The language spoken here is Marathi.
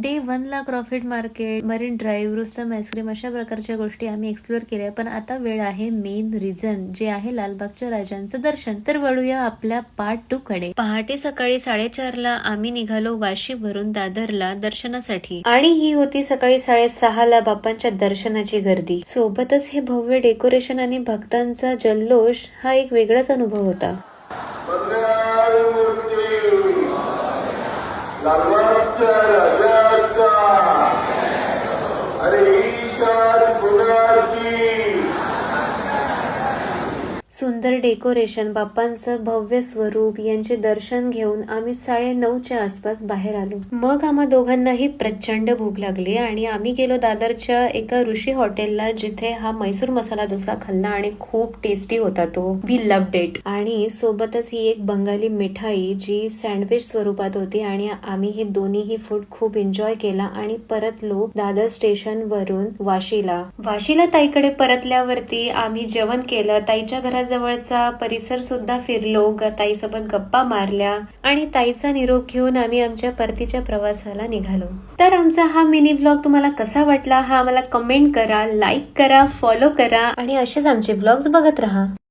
डे 1ला Crawford Market, Marine Drive, Rustom ice cream अशा प्रकारच्या गोष्टी आम्ही एक्सप्लोर केल्या. पण आता वेळ आहे मेन रिझन, जे आहे लालबागच्या राजांचं दर्शन. तर वळूया आपल्या पार्ट 2 कडे. पहाटे सकाळी 4:30ला आम्ही निघालो वाशीवरून दादरला दर्शनासाठी आणि ही होती सकाळी 6:30ला बाप्पांच्या दर्शनाची गर्दी. सोबतच हे भव्य डेकोरेशन आणि भक्तांचा जल्लोष हा एक वेगळाच अनुभव होता. सुंदर डेकोरेशन, बाप्पांचं भव्य स्वरूप यांचे दर्शन घेऊन आम्ही 9:30च्या आसपास बाहेर आलो. मग आम्हा दोघांनाही प्रचंड भूक लागली आणि आम्ही गेलो दादरच्या एका ऋषी हॉटेलला, जिथे हा मैसूर मसाला डोसा खाल्ला आणि खूप टेस्टी होता तो. We loved it. आणि सोबतच ही एक बंगाली मिठाई जी सँडविच स्वरूपात होती आणि आम्ही हे दोन्हीही फूड खूप एन्जॉय केला आणि परतलो दादर स्टेशन वरून वाशीला ताईकडे परतल्यावरती आम्ही जेवण केलं. ताईच्या घरात जवळचा परिसर सुद्धा फिरलो, ताईसोबत गप्पा मारल्या आणि ताईचा निरोप घेऊन आम्ही आमच्या परतीच्या प्रवासाला निघालो. तर आमचा हा मिनी व्लॉग तुम्हाला कसा वाटला हा आम्हाला कमेंट करा, लाईक करा, फॉलो करा आणि असेच आमचे व्लॉग्स बघत राहा.